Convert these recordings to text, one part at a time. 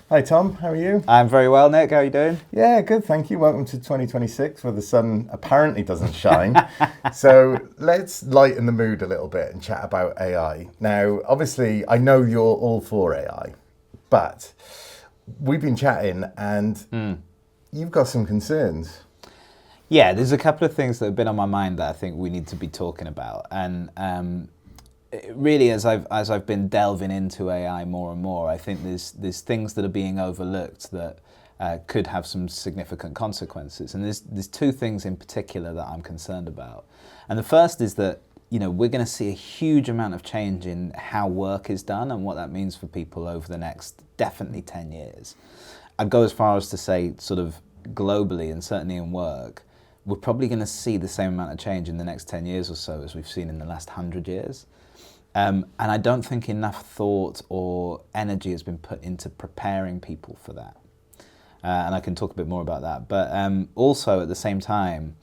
Hi Tom, how are you? I'm very well, Nick. How are you doing? Yeah, good, thank you. Welcome to 2026, where the sun apparently doesn't shine. So let's lighten the mood a little bit and chat about AI. Now, obviously, I know you're all for AI, but we've been chatting and you've got some concerns. Yeah, there's a couple of things that have been on my mind that I think we need to be talking about. And really, as I've been delving into AI more and more, I think there's things that are being overlooked that could have some significant consequences. And there's two things in particular that I'm concerned about. And the first is that we're going to see a huge amount of change in how work is done and what that means for people over the next definitely 10 years. I'd go as far as to say, sort of globally and certainly in work, we're probably going to see the same amount of change in the next 10 years or so as we've seen in the last 100 years. And I don't think enough thought or energy has been put into preparing people for that. And I can talk a bit more about that. But also at the same time,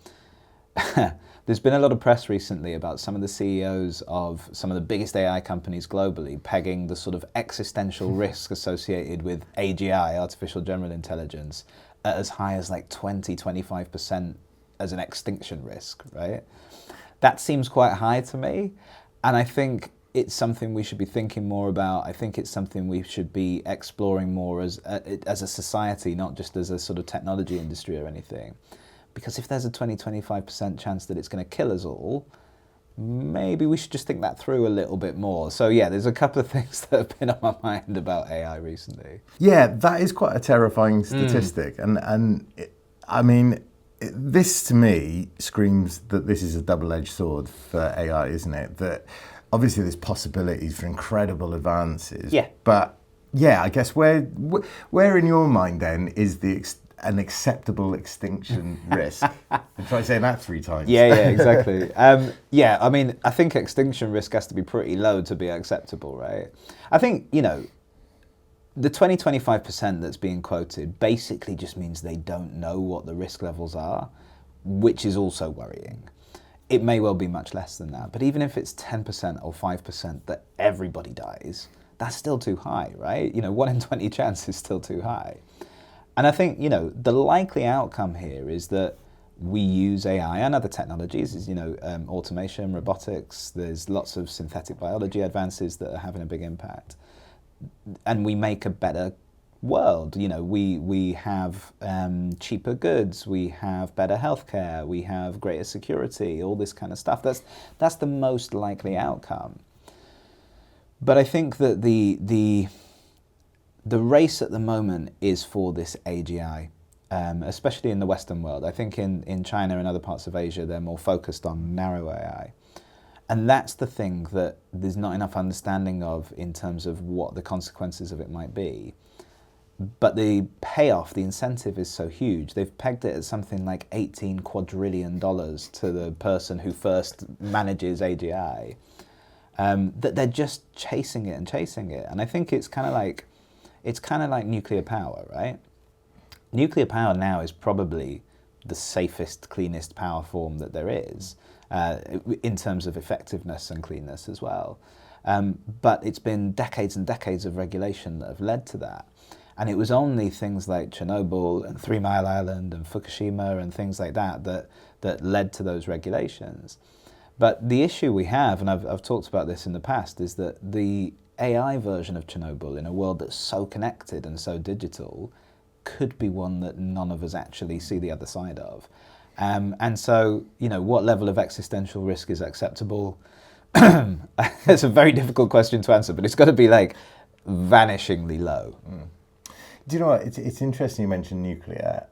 there's been a lot of press recently about some of the CEOs of some of the biggest AI companies globally pegging the sort of existential risk associated with AGI, artificial general intelligence, at as high as like 20-25% as an extinction risk, right? That seems quite high to me. And I think it's something we should be thinking more about. I think it's something we should be exploring more as a society, not just as a sort of technology industry or anything. Because if there's a 20-25% chance that it's going to kill us all, maybe we should just think that through a little bit more. So yeah, there's a couple of things that have been on my mind about AI recently. Yeah, that is quite a terrifying statistic. I mean, this to me screams that this is a double-edged sword for AI, isn't it? That obviously there's possibilities for incredible advances. Yeah. But yeah, I guess where in your mind then is an acceptable extinction risk? And try saying that 3 times. Yeah, exactly. Yeah, I mean, I think extinction risk has to be pretty low to be acceptable, right? I think, the 20-25% that's being quoted basically just means they don't know what the risk levels are, which is also worrying. It may well be much less than that, but even if it's 10% or 5% that everybody dies, that's still too high, right? 1 in 20 chance is still too high. And I think, the likely outcome here is that we use AI and other technologies, automation, robotics, there's lots of synthetic biology advances that are having a big impact. And we make a better world. We have cheaper goods, we have better healthcare, we have greater security, all this kind of stuff. That's the most likely outcome. But I think that the race at the moment is for this AGI, especially in the Western world. I think in China and other parts of Asia, they're more focused on narrow AI. And that's the thing that there's not enough understanding of in terms of what the consequences of it might be. But the payoff, the incentive is so huge. They've pegged it at something like $18 quadrillion to the person who first manages AGI, that they're just chasing it. And I think it's kind of like nuclear power, right? Nuclear power now is probably the safest, cleanest power form that there is, in terms of effectiveness and cleanness as well. But it's been decades and decades of regulation that have led to that. And it was only things like Chernobyl and 3 Mile Island and Fukushima and things like that led to those regulations. But the issue we have, and I've talked about this in the past, is that the AI version of Chernobyl in a world that's so connected and so digital could be one that none of us actually see the other side of. And so, what level of existential risk is acceptable? It's a very difficult question to answer, but it's got to be like vanishingly low. Do you know what? It's interesting you mentioned nuclear.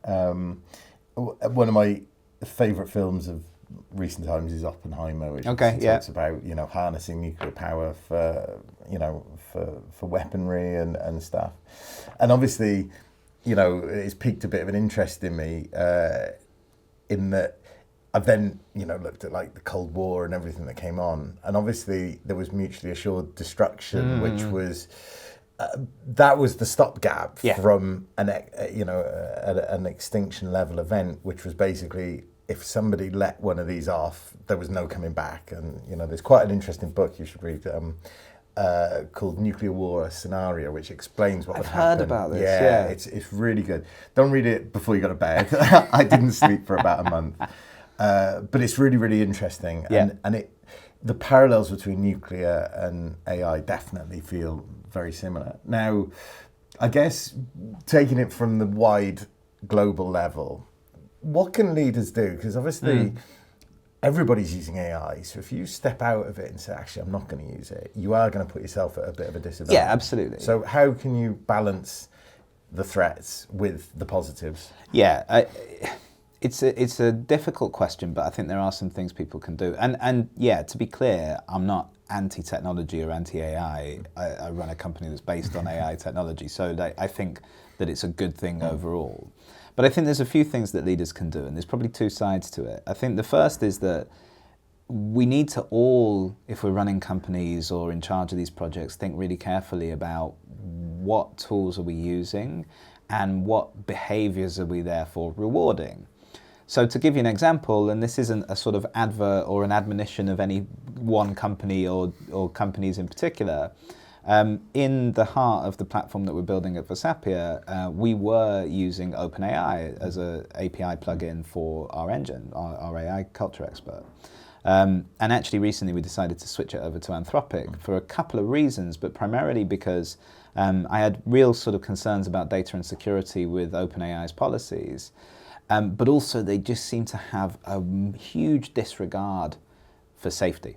One of my favourite films of recent times is Oppenheimer, which talks about harnessing nuclear power for weaponry and stuff. And obviously, it's piqued a bit of an interest in me in that I've then looked at like the Cold War and everything that came on, and obviously there was mutually assured destruction, which was. That was the stopgap from an extinction level event, which was basically if somebody let one of these off, there was no coming back. And there's quite an interesting book you should read called Nuclear War: A Scenario, which explains what I've would heard happen. about this, Yeah, yeah. it's really good. Don't read it before you go to bed. I didn't sleep for about a month, but it's really, really interesting. Yeah. And the parallels between nuclear and AI definitely feel very similar. Now, I guess taking it from the wide global level, what can leaders do? Because obviously everybody's using AI. So if you step out of it and say, actually, I'm not going to use it, you are going to put yourself at a bit of a disadvantage. Yeah, absolutely. So how can you balance the threats with the positives? Yeah, it's a difficult question, but I think there are some things people can do. And yeah, to be clear, I'm not anti-technology or anti-AI. I run a company that's based on AI technology, so I think that it's a good thing overall. But I think there's a few things that leaders can do, and there's probably two sides to it. I think the first is that we need to all, if we're running companies or in charge of these projects, think really carefully about what tools are we using and what behaviors are we therefore rewarding. So to give you an example, and this isn't a sort of advert or an admonition of any one company or companies in particular, in the heart of the platform that we're building at Versapia, we were using OpenAI as an API plugin for our engine, our AI culture expert. And actually recently we decided to switch it over to Anthropic for a couple of reasons, but primarily because I had real sort of concerns about data and security with OpenAI's policies. But also they just seem to have a huge disregard for safety.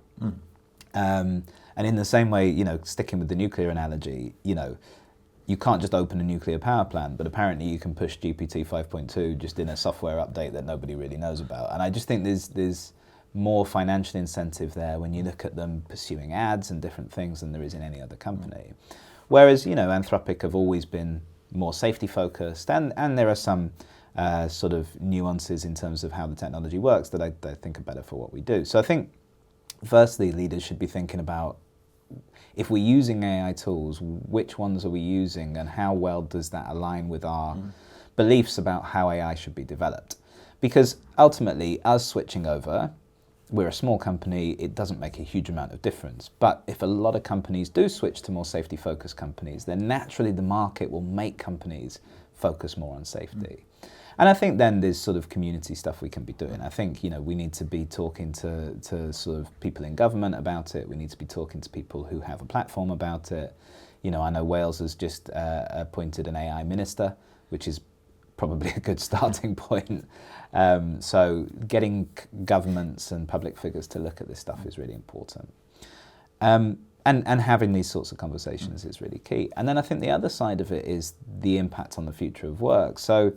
And in the same way, you know, sticking with the nuclear analogy, you know, you can't just open a nuclear power plant, but apparently you can push GPT 5.2 just in a software update that nobody really knows about. And I just think there's more financial incentive there when you look at them pursuing ads and different things than there is in any other company. Whereas, you know, Anthropic have always been more safety focused, and there are some sort of nuances in terms of how the technology works that I think are better for what we do. So I think, firstly, leaders should be thinking about, if we're using AI tools, which ones are we using and how well does that align with our beliefs about how AI should be developed? Because ultimately, us switching over, we're a small company, it doesn't make a huge amount of difference. But if a lot of companies do switch to more safety-focused companies, then naturally the market will make companies focus more on safety. And I think then there's sort of community stuff we can be doing. I think, you know, we need to be talking to sort of people in government about it. We need to be talking to people who have a platform about it. You know, I know Wales has just appointed an AI minister, which is probably a good starting point. So getting governments and public figures to look at this stuff is really important. And having these sorts of conversations is really key. And then I think the other side of it is the impact on the future of work. So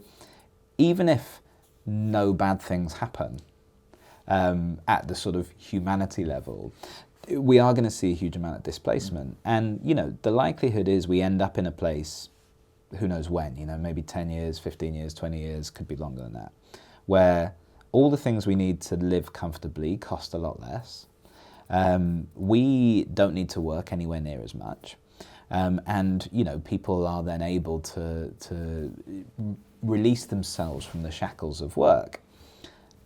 even if no bad things happen at the sort of humanity level, we are going to see a huge amount of displacement. And, you know, the likelihood is we end up in a place, who knows when, you know, maybe 10 years, 15 years, 20 years, could be longer than that, where all the things we need to live comfortably cost a lot less. We don't need to work anywhere near as much. And, you know, people are then able to release themselves from the shackles of work.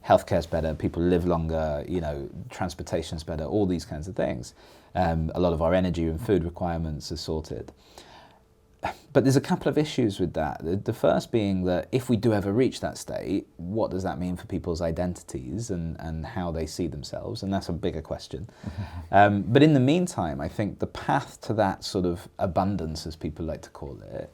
Healthcare's better, people live longer, you know, transportation's better, all these kinds of things. A lot of our energy and food requirements are sorted. But there's a couple of issues with that. The first being that if we do ever reach that state, what does that mean for people's identities and how they see themselves? And that's a bigger question. But in the meantime, I think the path to that sort of abundance, as people like to call it,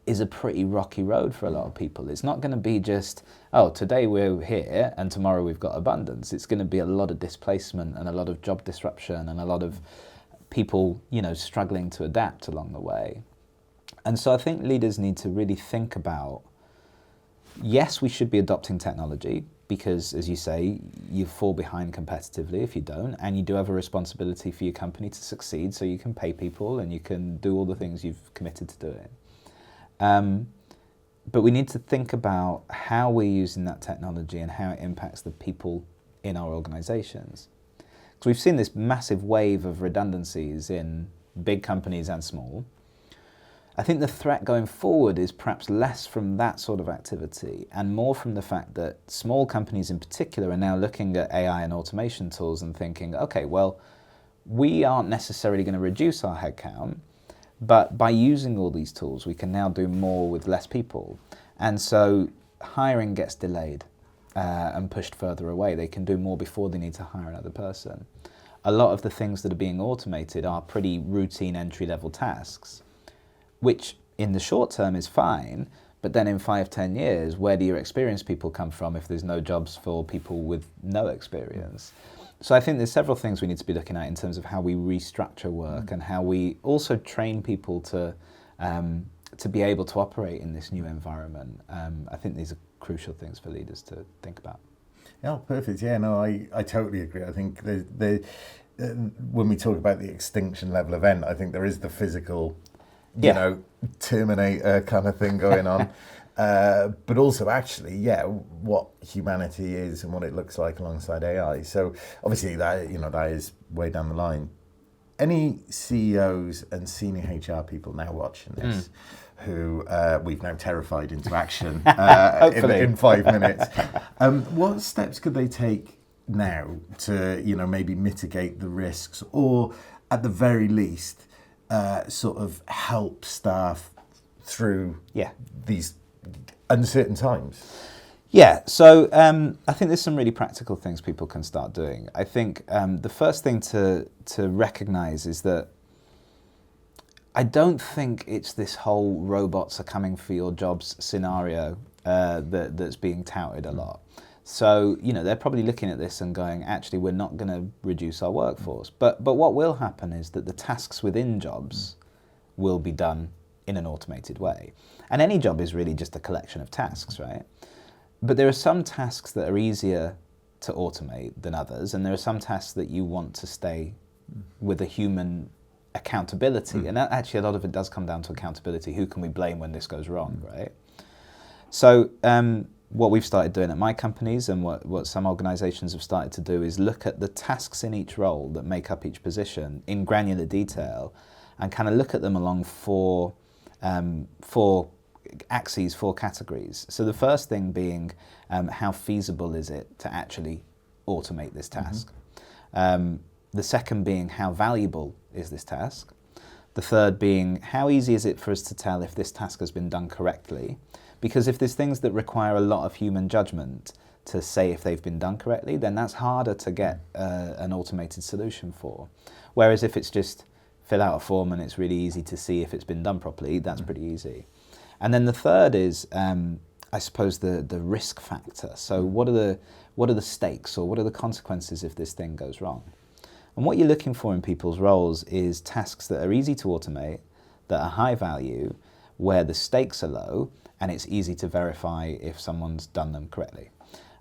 is a pretty rocky road for a lot of people. It's not going to be just, oh, today we're here and tomorrow we've got abundance. It's going to be a lot of displacement and a lot of job disruption and a lot of people, you know, struggling to adapt along the way. And so I think leaders need to really think about, yes, we should be adopting technology because, as you say, you fall behind competitively if you don't, and you do have a responsibility for your company to succeed so you can pay people and you can do all the things you've committed to doing. But we need to think about how we're using that technology and how it impacts the people in our organizations. Because we've seen this massive wave of redundancies in big companies and small. I think the threat going forward is perhaps less from that sort of activity and more from the fact that small companies in particular are now looking at AI and automation tools and thinking, okay, well, we aren't necessarily going to reduce our headcount, but by using all these tools, we can now do more with less people. And so hiring gets delayed and pushed further away. They can do more before they need to hire another person. A lot of the things that are being automated are pretty routine entry-level tasks, which in the short term is fine, but then in 5-10 years, where do your experienced people come from if there's no jobs for people with no experience? So I think there's several things we need to be looking at in terms of how we restructure work and how we also train people to be able to operate in this new environment. I think these are crucial things for leaders to think about. Yeah, perfect. Yeah, no, I totally agree. I think when we talk about the extinction level event, I think there is the physical, you know, Terminator kind of thing going on. But also actually, what humanity is and what it looks like alongside AI. So obviously that is way down the line. Any CEOs and senior HR people now watching this who we've now terrified into action in 5 minutes, what steps could they take now to, maybe mitigate the risks or at the very least sort of help staff through these uncertain times? Yeah, so I think there's some really practical things people can start doing. I think the first thing to recognise is that I don't think it's this whole robots are coming for your jobs scenario that's being touted a lot. So, they're probably looking at this and going, actually, we're not going to reduce our workforce. But what will happen is that the tasks within jobs will be done in an automated way. And any job is really just a collection of tasks, right? But there are some tasks that are easier to automate than others, and there are some tasks that you want to stay with a human accountability. And actually, a lot of it does come down to accountability. Who can we blame when this goes wrong, right? So what we've started doing at my companies and what some organisations have started to do is look at the tasks in each role that make up each position in granular detail and kind of look at them along four axes, four categories. So the first thing being how feasible is it to actually automate this task? The second being how valuable is this task? The third being how easy is it for us to tell if this task has been done correctly? Because if there's things that require a lot of human judgment to say if they've been done correctly, then that's harder to get an automated solution for. Whereas if it's just fill out a form and it's really easy to see if it's been done properly, that's pretty easy. And then the third is, I suppose, the risk factor. So what are the stakes or what are the consequences if this thing goes wrong? And what you're looking for in people's roles is tasks that are easy to automate, that are high value, where the stakes are low, and it's easy to verify if someone's done them correctly.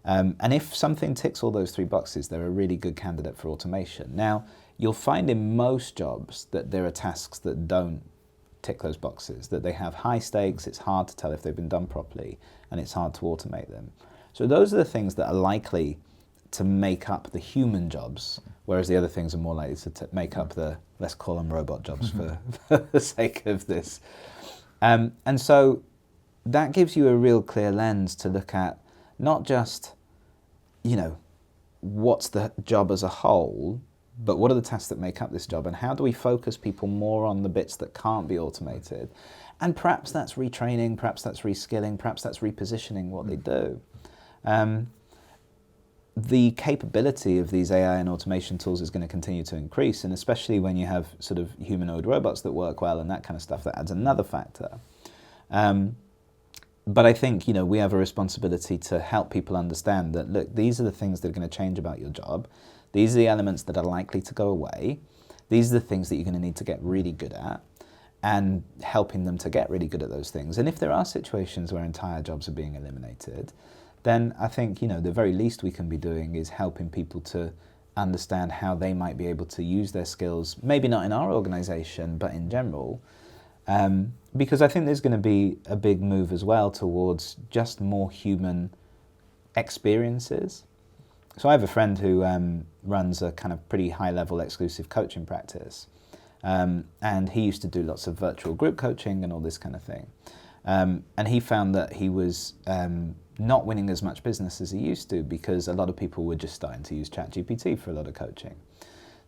And if something ticks all those three boxes, they're a really good candidate for automation. Now, you'll find in most jobs that there are tasks that don't tick those boxes, that they have high stakes, it's hard to tell if they've been done properly, and it's hard to automate them. So those are the things that are likely to make up the human jobs, whereas the other things are more likely to make up the, let's call them robot jobs for the sake of this. And so that gives you a real clear lens to look at not just, what's the job as a whole, but what are the tasks that make up this job, and how do we focus people more on the bits that can't be automated? And perhaps that's retraining, perhaps that's reskilling, perhaps that's repositioning what they do. The capability of these AI and automation tools is going to continue to increase, and especially when you have sort of humanoid robots that work well and that kind of stuff, that adds another factor. But I think, we have a responsibility to help people understand that, look, these are the things that are going to change about your job. These are the elements that are likely to go away. These are the things that you're going to need to get really good at, and helping them to get really good at those things. And if there are situations where entire jobs are being eliminated, then I think, the very least we can be doing is helping people to understand how they might be able to use their skills, maybe not in our organisation, but in general. Because I think there's going to be a big move as well towards just more human experiences. So I have a friend who runs a kind of pretty high-level exclusive coaching practice. And he used to do lots of virtual group coaching and all this kind of thing. And he found that he was not winning as much business as he used to because a lot of people were just starting to use ChatGPT for a lot of coaching.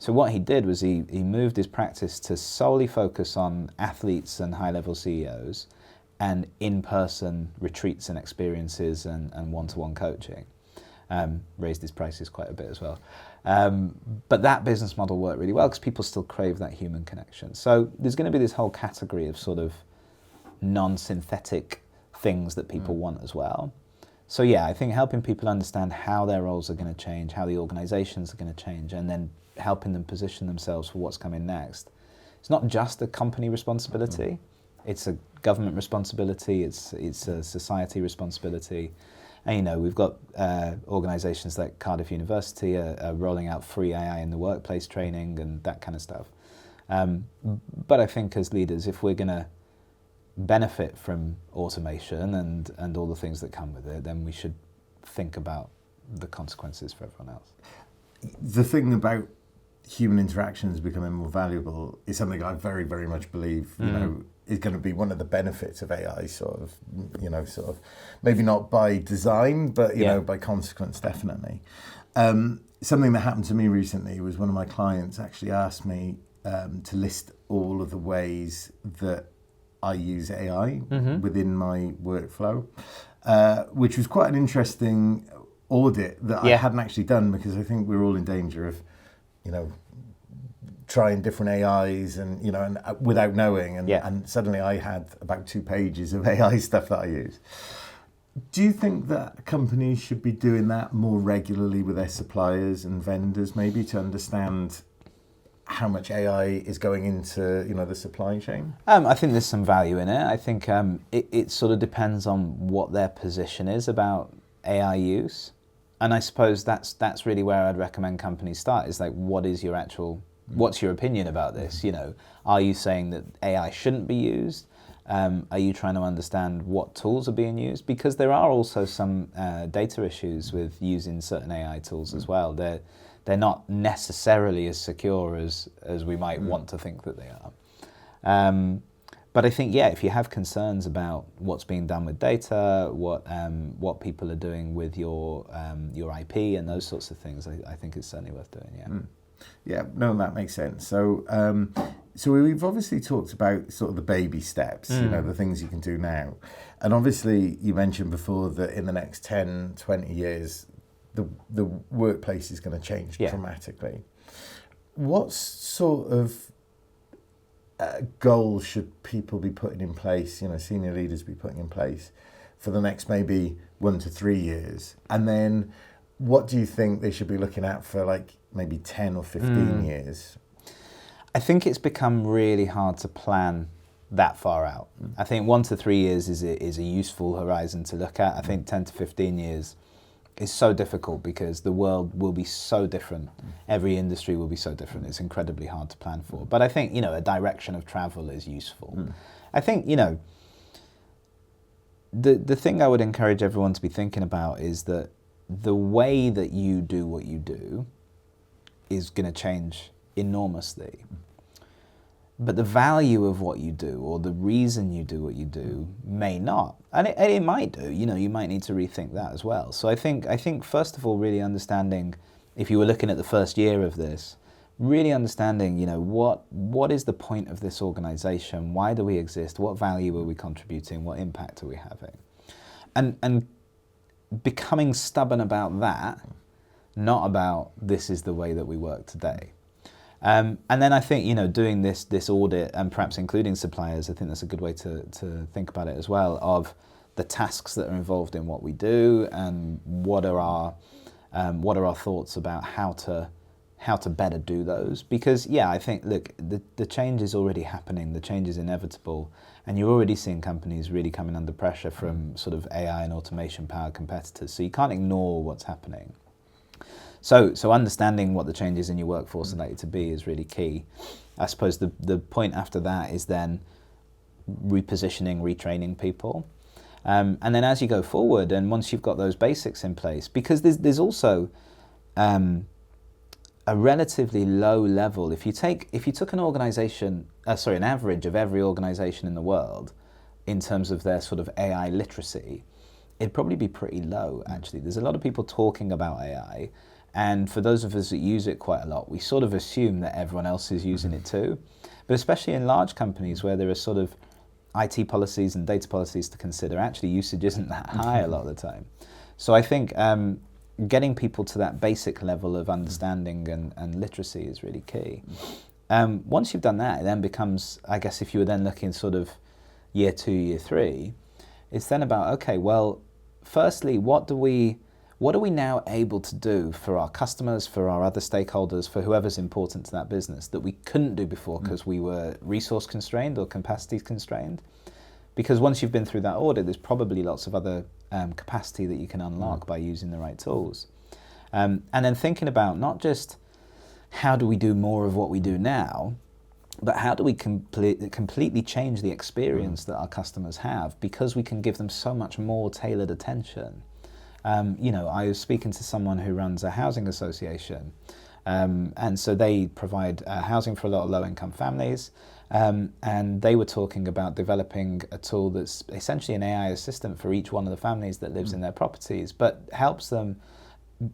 So what he did was he moved his practice to solely focus on athletes and high-level CEOs and in-person retreats and experiences and one-to-one coaching. Raised his prices quite a bit as well. But that business model worked really well because people still crave that human connection. So there's going to be this whole category of sort of non-synthetic things that people want as well. So yeah, I think helping people understand how their roles are going to change, how the organizations are going to change, and then helping them position themselves for what's coming next. It's not just a company responsibility, it's a government responsibility, it's a society responsibility. And you know, we've got organizations like Cardiff University are rolling out free AI in the workplace training and that kind of stuff. But I think as leaders, if we're going to benefit from automation and all the things that come with it, then we should think about the consequences for everyone else. The thing about human interactions becoming more valuable is something I very, very much believe, you know, is going to be one of the benefits of AI, sort of, maybe not by design, but, you know, by consequence, definitely. Something that happened to me recently was one of my clients actually asked me to list all of the ways that I use AI within my workflow, which was quite an interesting audit that I hadn't actually done, because I think we're all in danger of, you know, trying different AIs and, you know, and without knowing. And suddenly I had about 2 pages of AI stuff that I use. Do you think that companies should be doing that more regularly with their suppliers and vendors, maybe to understand how much AI is going into, you know, the supply chain? I think there's some value in it. I think it sort of depends on what their position is about AI use. And I suppose that's really where I'd recommend companies start, is like, what's your opinion about this? You know, are you saying that AI shouldn't be used? Are you trying to understand what tools are being used? Because there are also some data issues with using certain AI tools as well. They're not necessarily as secure as we might want to think that they are. But I think, if you have concerns about what's being done with data, what people are doing with your IP and those sorts of things, I think it's certainly worth doing. Yeah, no, that makes sense. So, so we've obviously talked about sort of the baby steps, you know, the things you can do now. And obviously you mentioned before that in the next 10, 20 years, the workplace is going to change dramatically. What sort of goals should people be putting in place, you know, senior leaders be putting in place for the next maybe 1 to 3 years? And then what do you think they should be looking at for like maybe 10 or 15 years? I think it's become really hard to plan that far out. I think 1 to 3 years is a useful horizon to look at. I think 10 to 15 years is so difficult because the world will be so different. Every industry will be so different. It's incredibly hard to plan for. But I think, you know, a direction of travel is useful. I think, you know, the thing I would encourage everyone to be thinking about is that the way that you do what you do is going to change enormously. But the value of what you do, or the reason you do what you do, may not. And it might do. You know, you might need to rethink that as well. So I think first of all, really understanding, if you were looking at the first year of this, really understanding, you know, what is the point of this organization? Why do we exist? What value are we contributing? What impact are we having? And becoming stubborn about that, not about this is the way that we work today. And then I think, you know, doing this audit and perhaps including suppliers, I think that's a good way to think about it as well, of the tasks that are involved in what we do and what are our thoughts about how to better do those. Because, I think, look, the change is already happening, the change is inevitable, and you're already seeing companies really coming under pressure from sort of AI and automation powered competitors. So you can't ignore what's happening. So understanding what the changes in your workforce are likely to be is really key. I suppose the point after that is then repositioning, retraining people. And then as you go forward, and once you've got those basics in place, because there's also a relatively low level. If you took an organization, an average of every organization in the world in terms of their sort of AI literacy, it'd probably be pretty low, actually. There's a lot of people talking about AI, And for those of us that use it quite a lot, we sort of assume that everyone else is using it too. But especially in large companies where there are sort of IT policies and data policies to consider, actually usage isn't that high a lot of the time. So I think getting people to that basic level of understanding and literacy is really key. Once you've done that, it then becomes, I guess if you were then looking sort of year 2, year 3, it's then about, okay, well, firstly, what are we now able to do for our customers, for our other stakeholders, for whoever's important to that business that we couldn't do before because we were resource constrained or capacity constrained? Because once you've been through that audit, there's probably lots of other capacity that you can unlock by using the right tools. And then thinking about not just how do we do more of what we do now, but how do we completely change the experience that our customers have, because we can give them so much more tailored attention. I was speaking to someone who runs a housing association, and so they provide housing for a lot of low-income families, and they were talking about developing a tool that's essentially an AI assistant for each one of the families that lives in their properties, but helps them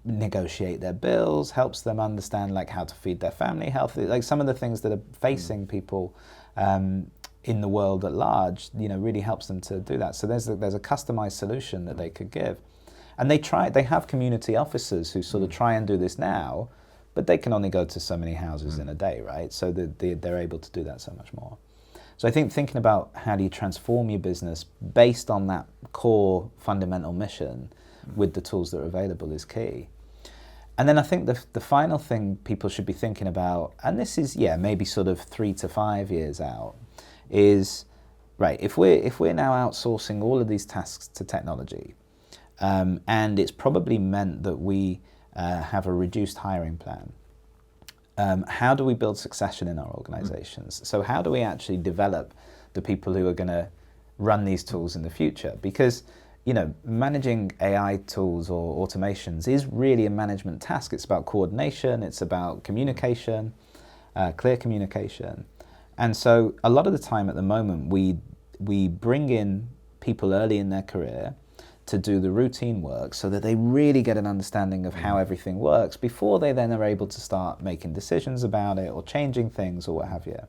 negotiate their bills, helps them understand like how to feed their family healthy, like some of the things that are facing people in the world at large, really helps them to do that. So there's a customized solution that they could give. And they have community officers who sort of try and do this now, but they can only go to so many houses in a day, right? So they're able to do that so much more. So I think thinking about how do you transform your business based on that core fundamental mission with the tools that are available is key. And then I think the final thing people should be thinking about, and this is, maybe sort of 3 to 5 years out, is, right, if we're now outsourcing all of these tasks to technology, and it's probably meant that we have a reduced hiring plan. How do we build succession in our organizations? So how do we actually develop the people who are going to run these tools in the future? Because, managing AI tools or automations is really a management task. It's about coordination, it's about communication, clear communication. And so a lot of the time at the moment, we bring in people early in their career to do the routine work so that they really get an understanding of how everything works before they then are able to start making decisions about it or changing things or what have you.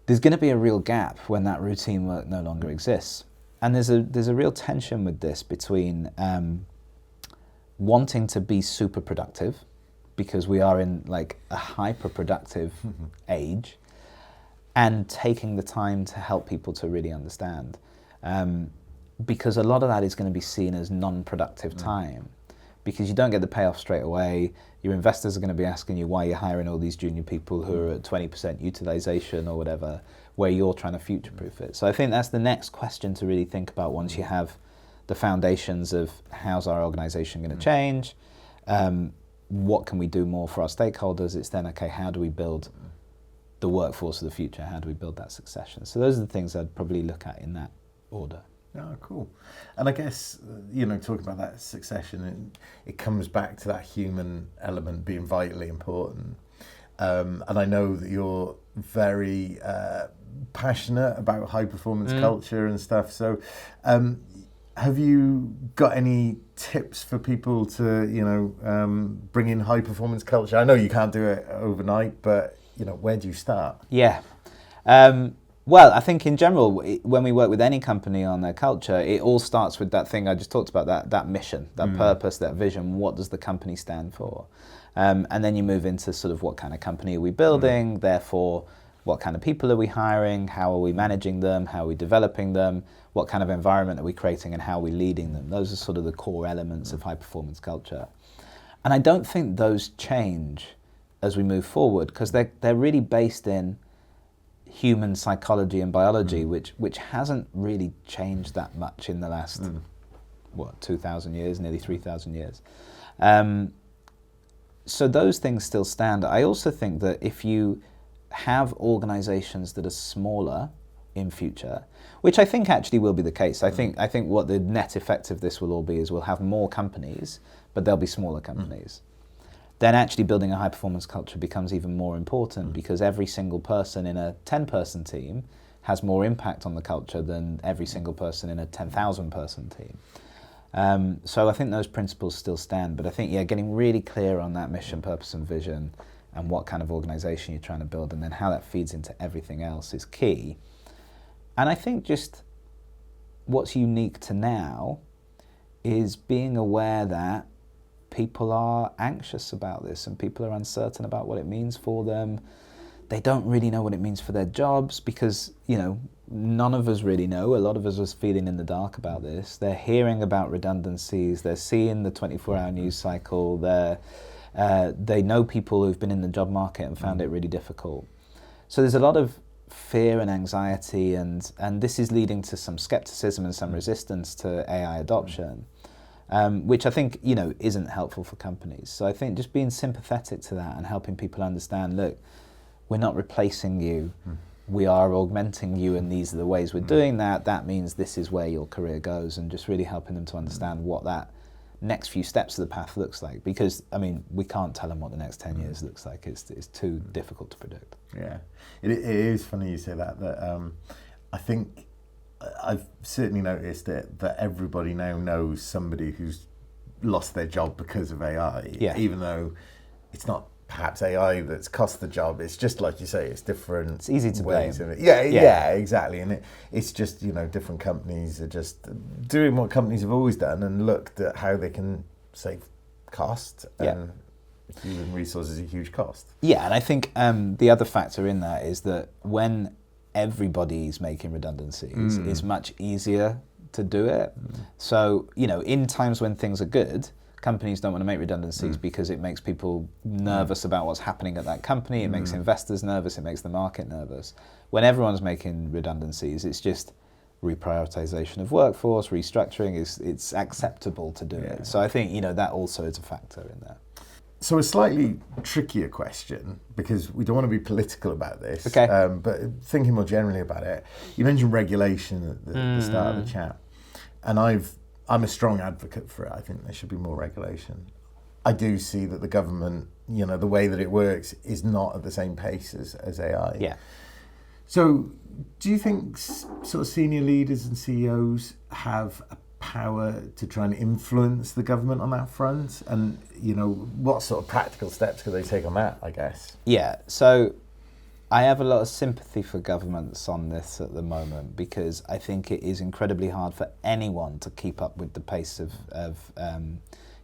There's going to be a real gap when that routine work no longer exists. And there's a real tension with this between wanting to be super productive, because we are in like a hyper productive age, and taking the time to help people to really understand. Because a lot of that is going to be seen as non-productive time, because you don't get the payoff straight away. Your investors are going to be asking you why you're hiring all these junior people who are at 20% utilization or whatever, where you're trying to future-proof it. So I think that's the next question to really think about once you have the foundations of how's our organization going to change, what can we do more for our stakeholders. It's then, okay, how do we build the workforce of the future? How do we build that succession? So those are the things I'd probably look at in that order. Oh, cool. And I guess, talking about that succession, it comes back to that human element being vitally important. And I know that you're very passionate about high performance culture and stuff. So have you got any tips for people to, bring in high performance culture? I know you can't do it overnight, but, where do you start? Yeah. Well, I think in general, when we work with any company on their culture, it all starts with that thing I just talked about, that mission, that purpose, that vision. What does the company stand for? And then you move into sort of what kind of company are we building, therefore, what kind of people are we hiring, how are we managing them, how are we developing them, what kind of environment are we creating, and how are we leading them. Those are sort of the core elements of high performance culture. And I don't think those change as we move forward, because they're really based in human psychology and biology, which hasn't really changed that much in the last 2,000 years, nearly 3,000 years. So those things still stand. I also think that if you have organizations that are smaller in future, which I think actually will be the case. I think what the net effect of this will all be is we'll have more companies, but they'll be smaller companies. Then actually building a high-performance culture becomes even more important, because every single person in a 10-person team has more impact on the culture than every single person in a 10,000-person team. So I think those principles still stand, but I think, yeah, getting really clear on that mission, purpose and vision and what kind of organisation you're trying to build and then how that feeds into everything else is key. And I think just what's unique to now is being aware that people are anxious about this and people are uncertain about what it means for them. They don't really know what it means for their jobs because, you know, none of us really know. A lot of us are feeling in the dark about this. They're hearing about redundancies. They're seeing the 24-hour news cycle. They know people who've been in the job market and found it really difficult. So there's a lot of fear and anxiety, and this is leading to some skepticism and some resistance to AI adoption, which I think, you know, isn't helpful for companies. So I think just being sympathetic to that and helping people understand, look, we're not replacing you. We are augmenting you, and these are the ways we're doing that. That means this is where your career goes, and just really helping them to understand what that next few steps of the path looks like. Because, I mean, we can't tell them what the next 10 years looks like. It's too difficult to predict. Yeah, it is funny you say that I think I've certainly noticed that everybody now knows somebody who's lost their job because of AI, even though it's not perhaps AI that's cost the job. It's just like you say, it's different. It's easy to ways blame. of it. Yeah, exactly. And it's just, you know, different companies are just doing what companies have always done and looked at how they can save cost. And human resources are a huge cost. Yeah, and I think the other factor in that is that when everybody's making redundancies, it's much easier to do it. So, you know, in times when things are good, companies don't want to make redundancies because it makes people nervous about what's happening at that company. It makes investors nervous. It makes the market nervous. When everyone's making redundancies, it's just reprioritization of workforce, restructuring. It's acceptable to do it. So I think, you know, that also is a factor in there. So a slightly trickier question, because we don't want to be political about this, but thinking more generally about it, you mentioned regulation at the start of the chat, and I'm a strong advocate for it. I think there should be more regulation. I do see that the government, you know, the way that it works is not at the same pace as AI. Yeah. So do you think sort of senior leaders and CEOs have a power to try and influence the government on that front? And, you know, what sort of practical steps could they take on that, I guess? Yeah, so I have a lot of sympathy for governments on this at the moment, because I think it is incredibly hard for anyone to keep up with the pace of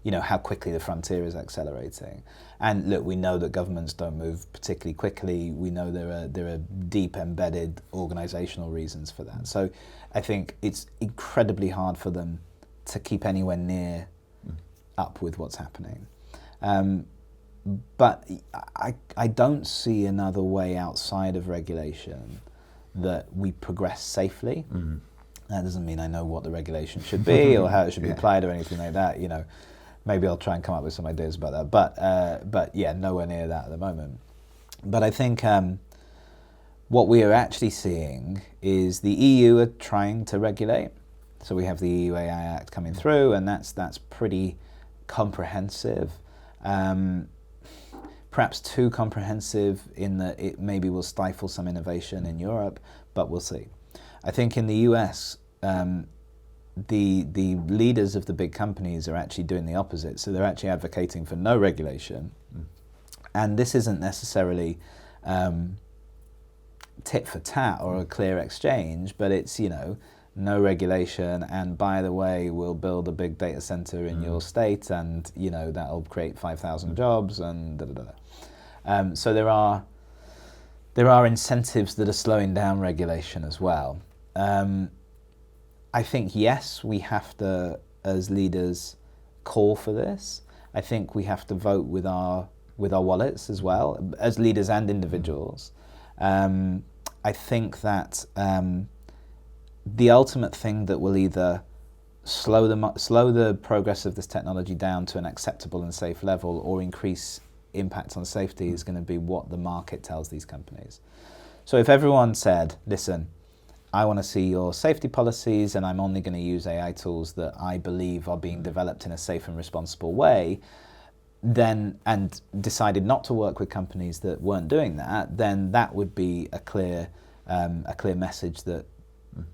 you know, how quickly the frontier is accelerating. And look, we know that governments don't move particularly quickly. We know there are deep embedded organisational reasons for that. So I think it's incredibly hard for them to keep anywhere near up with what's happening. But I don't see another way outside of regulation that we progress safely. That doesn't mean I know what the regulation should be or how it should be applied or anything like that. You know, maybe I'll try and come up with some ideas about that. But yeah, nowhere near that at the moment. But I think what we are actually seeing is the EU are trying to regulate. So we have the EU AI Act coming through, and that's pretty comprehensive. Perhaps too comprehensive in that it maybe will stifle some innovation in Europe, but we'll see. I think in the US, the leaders of the big companies are actually doing the opposite. So they're actually advocating for no regulation. And this isn't necessarily tit for tat or a clear exchange, but it's, you know, no regulation, and by the way, we'll build a big data center in your state, and, you know, that'll create 5,000 jobs, and da-da-da. So there are incentives that are slowing down regulation as well. I think, yes, we have to, as leaders, call for this. I think we have to vote with our wallets as well, as leaders and individuals. I think that the ultimate thing that will either slow the progress of this technology down to an acceptable and safe level, or increase impact on safety, is going to be what the market tells these companies. So if everyone said, listen, I want to see your safety policies, and I'm only going to use AI tools that I believe are being developed in a safe and responsible way, then, and decided not to work with companies that weren't doing that, then that would be a clear message that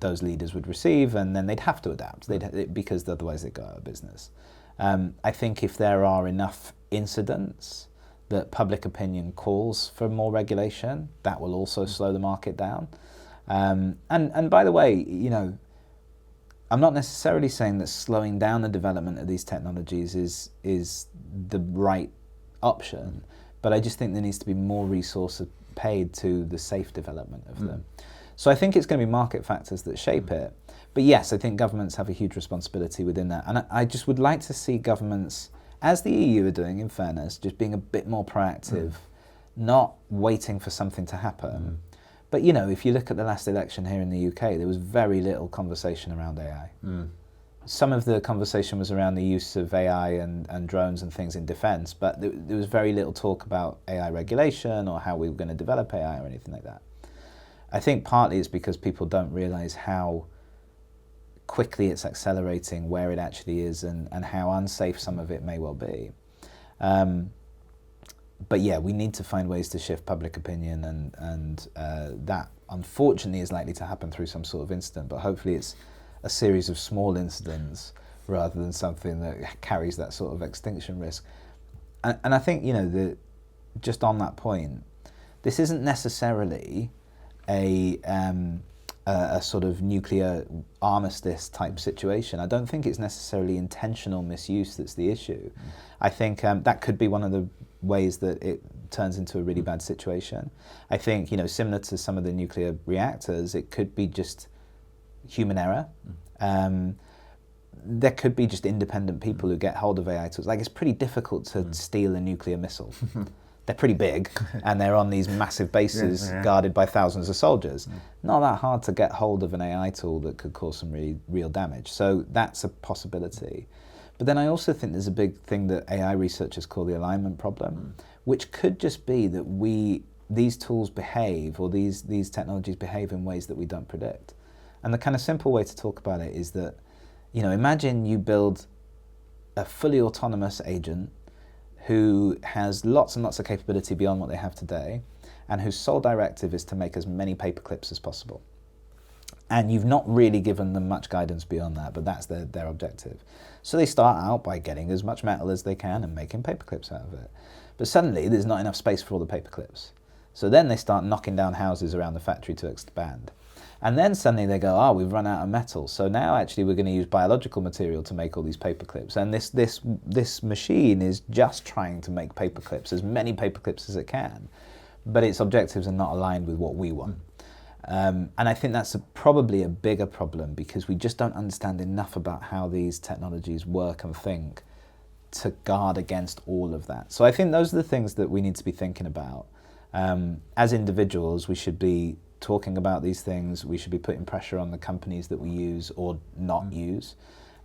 those leaders would receive, and then they'd have to adapt because otherwise they'd go out of business. I think if there are enough incidents that public opinion calls for more regulation, that will also slow the market down. And by the way, you know, I'm not necessarily saying that slowing down the development of these technologies is the right option, but I just think there needs to be more resources paid to the safe development of them. So I think it's going to be market factors that shape it. But yes, I think governments have a huge responsibility within that. And I just would like to see governments, as the EU are doing, in fairness, just being a bit more proactive, not waiting for something to happen. But, you know, if you look at the last election here in the UK, there was very little conversation around AI. Some of the conversation was around the use of AI and drones and things in defence, but there was very little talk about AI regulation or how we were going to develop AI or anything like that. I think partly it's because people don't realise how quickly it's accelerating, where it actually is, and how unsafe some of it may well be. But yeah, we need to find ways to shift public opinion, and that unfortunately is likely to happen through some sort of incident, but hopefully it's a series of small incidents rather than something that carries that sort of extinction risk. And I think, you know, just on that point, this isn't necessarily a sort of nuclear armistice type situation. I don't think it's necessarily intentional misuse that's the issue. I think that could be one of the ways that it turns into a really bad situation. I think, you know, similar to some of the nuclear reactors, it could be just human error. There could be just independent people who get hold of AI tools. Like, it's pretty difficult to steal a nuclear missile. They're pretty big, and they're on these massive bases guarded by thousands of soldiers. Not that hard to get hold of an AI tool that could cause some really real damage. So that's a possibility. But then I also think there's a big thing that AI researchers call the alignment problem, which could just be that these tools behave, or these technologies behave in ways that we don't predict. And the kind of simple way to talk about it is that, you know, imagine you build a fully autonomous agent who has lots and lots of capability beyond what they have today, and whose sole directive is to make as many paper clips as possible. And you've not really given them much guidance beyond that, but that's their objective. So they start out by getting as much metal as they can and making paper clips out of it. But suddenly there's not enough space for all the paper clips. So then they start knocking down houses around the factory to expand. And then suddenly they go, we've run out of metal. So now actually we're going to use biological material to make all these paper clips. And this machine is just trying to make paper clips, as many paper clips as it can. But its objectives are not aligned with what we want. And I think that's probably a bigger problem, because we just don't understand enough about how these technologies work and think to guard against all of that. So I think those are the things that we need to be thinking about. As individuals, we should be talking about these things. We should be putting pressure on the companies that we use or not use.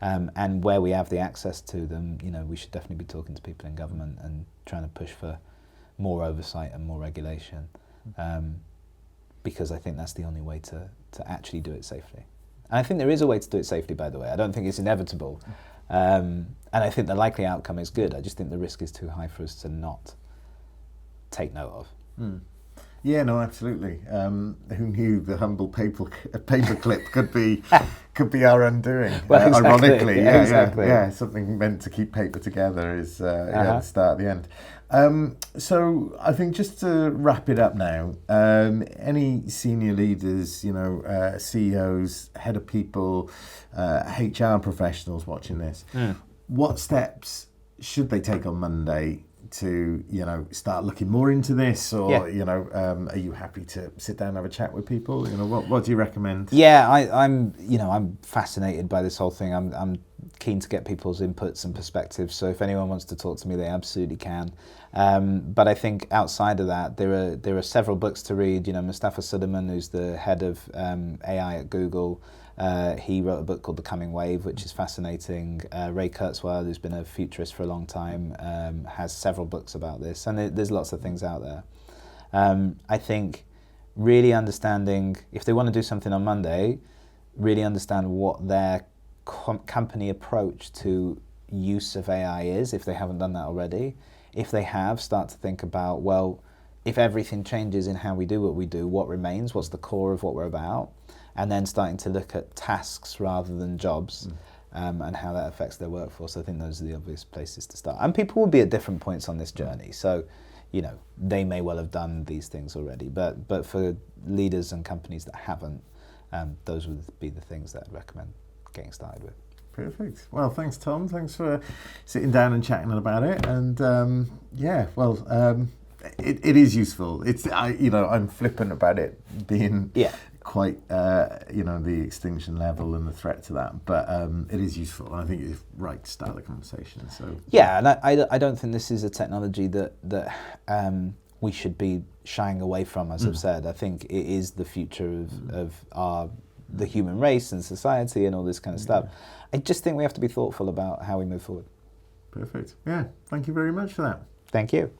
And where we have the access to them, you know, we should definitely be talking to people in government and trying to push for more oversight and more regulation. Because I think that's the only way to actually do it safely. And I think there is a way to do it safely, by the way. I don't think it's inevitable. And I think the likely outcome is good. I just think the risk is too high for us to not take note of. Yeah, no, absolutely. Who knew the humble paperclip could be our undoing? Well, exactly. Ironically, Exactly. yeah, something meant to keep paper together is the start, the end. So I think just to wrap it up now, any senior leaders, you know, CEOs, head of people, HR professionals watching this, what steps should they take on Monday to, you know, start looking more into this, or you know, are you happy to sit down and have a chat with people? You know, what do you recommend? Yeah, I'm fascinated by this whole thing. I'm keen to get people's inputs and perspectives. So if anyone wants to talk to me, they absolutely can. But I think outside of that, there are several books to read. You know, Mustafa Suleiman, who's the head of AI at Google, he wrote a book called The Coming Wave, which is fascinating. Ray Kurzweil, who's been a futurist for a long time, has several books about this, and there's lots of things out there. I think really understanding, if they want to do something on Monday, really understand what their company approach to use of AI is, if they haven't done that already. If they have, start to think about, well, if everything changes in how we do what we do, what remains? What's the core of what we're about? and then starting to look at tasks rather than jobs. And how that affects their workforce. I think those are the obvious places to start. And people will be at different points on this journey. So, you know, they may well have done these things already. But for leaders and companies that haven't, those would be the things that I'd recommend getting started with. Perfect. Well, thanks, Tom. Thanks for sitting down and chatting about it. And it is useful. I'm flippant about it being quite, the extinction level and the threat to that. But it is useful. I think it's right to start the conversation. So yeah, and I don't think this is a technology that we should be shying away from. As I've said, I think it is the future of the human race and society and all this kind of stuff. I just think we have to be thoughtful about how we move forward. Perfect. Yeah. Thank you very much for that. Thank you.